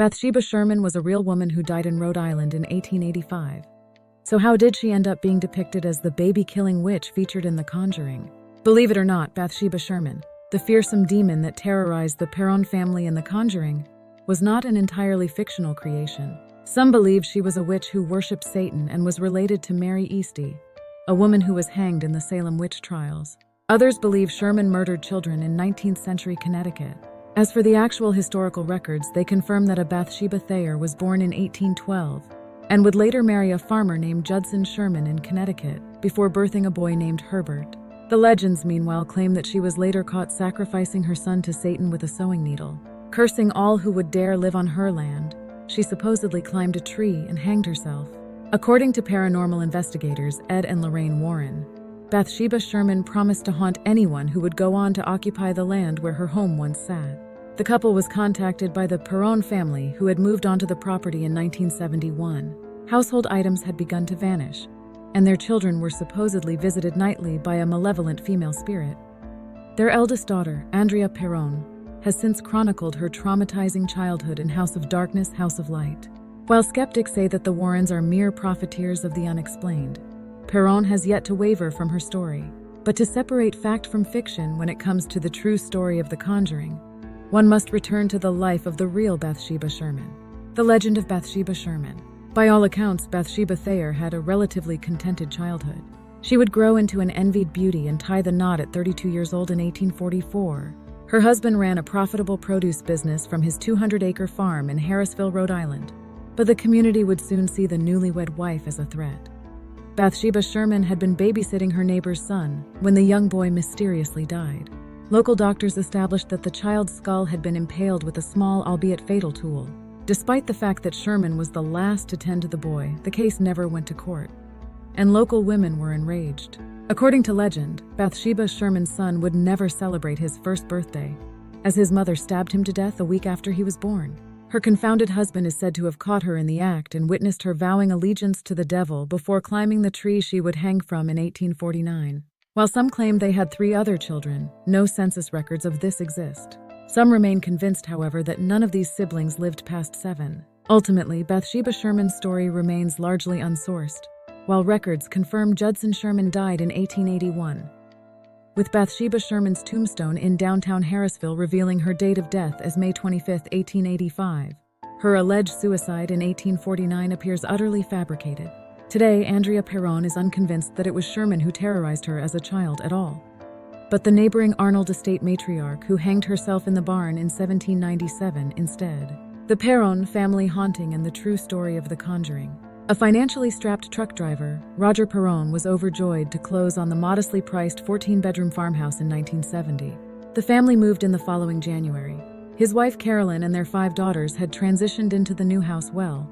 Bathsheba Sherman was a real woman who died in Rhode Island in 1885. So how did she end up being depicted as the baby-killing witch featured in The Conjuring? Believe it or not, Bathsheba Sherman, the fearsome demon that terrorized the Perron family in The Conjuring, was not an entirely fictional creation. Some believe she was a witch who worshipped Satan and was related to Mary Easty, a woman who was hanged in the Salem witch trials. Others believe Sherman murdered children in 19th century Connecticut. As for the actual historical records, they confirm that a Bathsheba Thayer was born in 1812 and would later marry a farmer named Judson Sherman in Connecticut before birthing a boy named Herbert. The legends, meanwhile, claim that she was later caught sacrificing her son to Satan with a sewing needle. Cursing all who would dare live on her land, she supposedly climbed a tree and hanged herself. According to paranormal investigators Ed and Lorraine Warren, Bathsheba Sherman promised to haunt anyone who would go on to occupy the land where her home once sat. The couple was contacted by the Perron family, who had moved onto the property in 1971. Household items had begun to vanish, and their children were supposedly visited nightly by a malevolent female spirit. Their eldest daughter, Andrea Perron, has since chronicled her traumatizing childhood in House of Darkness, House of Light. While skeptics say that the Warrens are mere profiteers of the unexplained, Perron has yet to waver from her story. But to separate fact from fiction when it comes to the true story of The Conjuring, one must return to the life of the real Bathsheba Sherman. The legend of Bathsheba Sherman. By all accounts, Bathsheba Thayer had a relatively contented childhood. She would grow into an envied beauty and tie the knot at 32 years old in 1844. Her husband ran a profitable produce business from his 200-acre farm in Harrisville, Rhode Island, but the community would soon see the newlywed wife as a threat. Bathsheba Sherman had been babysitting her neighbor's son when the young boy mysteriously died. Local doctors established that the child's skull had been impaled with a small, albeit fatal tool. Despite the fact that Sherman was the last to tend to the boy, the case never went to court, and local women were enraged. According to legend, Bathsheba Sherman's son would never celebrate his first birthday, as his mother stabbed him to death a week after he was born. Her confounded husband is said to have caught her in the act and witnessed her vowing allegiance to the devil before climbing the tree she would hang from in 1849. While some claim they had 3 other children, no census records of this exist. Some remain convinced, however, that none of these siblings lived past 7. Ultimately, Bathsheba Sherman's story remains largely unsourced, while records confirm Judson Sherman died in 1881, with Bathsheba Sherman's tombstone in downtown Harrisville revealing her date of death as May 25, 1885. Her alleged suicide in 1849 appears utterly fabricated. Today, Andrea Perron is unconvinced that it was Sherman who terrorized her as a child at all, but the neighboring Arnold estate matriarch who hanged herself in the barn in 1797 instead. The Perron family haunting and the true story of The Conjuring. A financially strapped truck driver, Roger Perron, was overjoyed to close on the modestly priced 14-bedroom farmhouse in 1970. The family moved in the following January. His wife Carolyn and their 5 daughters had transitioned into the new house well,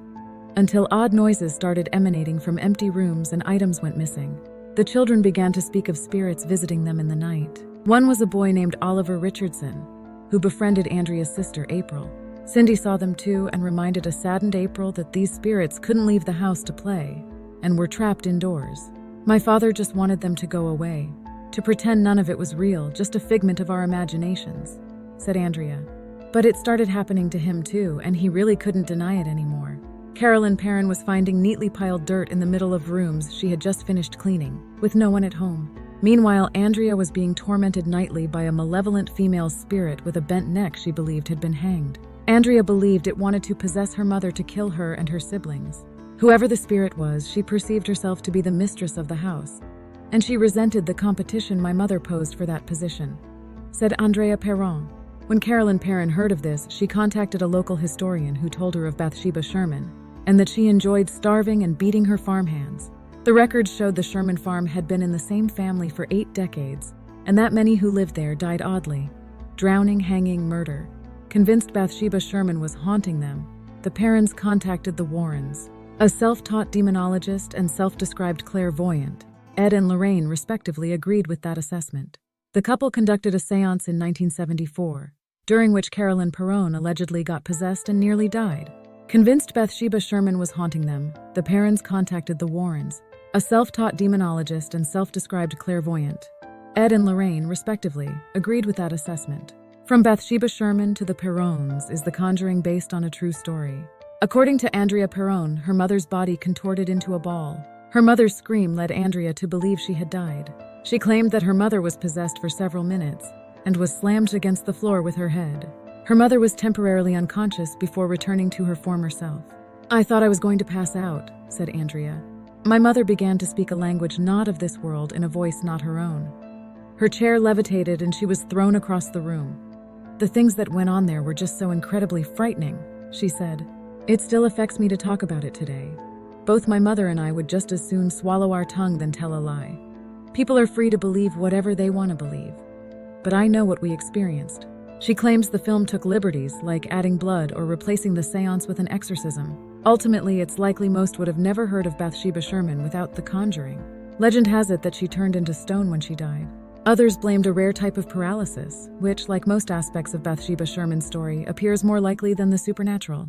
until odd noises started emanating from empty rooms and items went missing. The children began to speak of spirits visiting them in the night. One was a boy named Oliver Richardson, who befriended Andrea's sister April. Cindy saw them too and reminded a saddened April that these spirits couldn't leave the house to play and were trapped indoors. "My father just wanted them to go away, to pretend none of it was real, just a figment of our imaginations," said Andrea. But it started happening to him too, and he really couldn't deny it anymore. Carolyn Perron was finding neatly piled dirt in the middle of rooms she had just finished cleaning, with no one at home. Meanwhile, Andrea was being tormented nightly by a malevolent female spirit with a bent neck she believed had been hanged. Andrea believed it wanted to possess her mother to kill her and her siblings. Whoever the spirit was, she perceived herself to be the mistress of the house, and she resented the competition my mother posed for that position, said Andrea Perron. When Carolyn Perron heard of this, she contacted a local historian who told her of Bathsheba Sherman, and that she enjoyed starving and beating her farmhands. The records showed the Sherman farm had been in the same family for 8 decades, and that many who lived there died oddly: drowning, hanging, murder. Convinced Bathsheba Sherman was haunting them, the Perrons contacted the Warrens. A self-taught demonologist and self-described clairvoyant, Ed and Lorraine respectively, agreed with that assessment. The couple conducted a séance in 1974, during which Carolyn Perron allegedly got possessed and nearly died. Convinced Bathsheba Sherman was haunting them, the Perrons contacted the Warrens, a self-taught demonologist and self-described clairvoyant. Ed and Lorraine, respectively, agreed with that assessment. From Bathsheba Sherman to the Perrons is The Conjuring based on a true story. According to Andrea Perron, her mother's body contorted into a ball. Her mother's scream led Andrea to believe she had died. She claimed that her mother was possessed for several minutes and was slammed against the floor with her head. Her mother was temporarily unconscious before returning to her former self. "I thought I was going to pass out," said Andrea. "My mother began to speak a language not of this world in a voice not her own. Her chair levitated and she was thrown across the room. The things that went on there were just so incredibly frightening," she said. "It still affects me to talk about it today. Both my mother and I would just as soon swallow our tongue than tell a lie. People are free to believe whatever they want to believe. But I know what we experienced." She claims the film took liberties, like adding blood or replacing the seance with an exorcism. Ultimately, it's likely most would have never heard of Bathsheba Sherman without The Conjuring. Legend has it that she turned into stone when she died. Others blamed a rare type of paralysis, which, like most aspects of Bathsheba Sherman's story, appears more likely than the supernatural.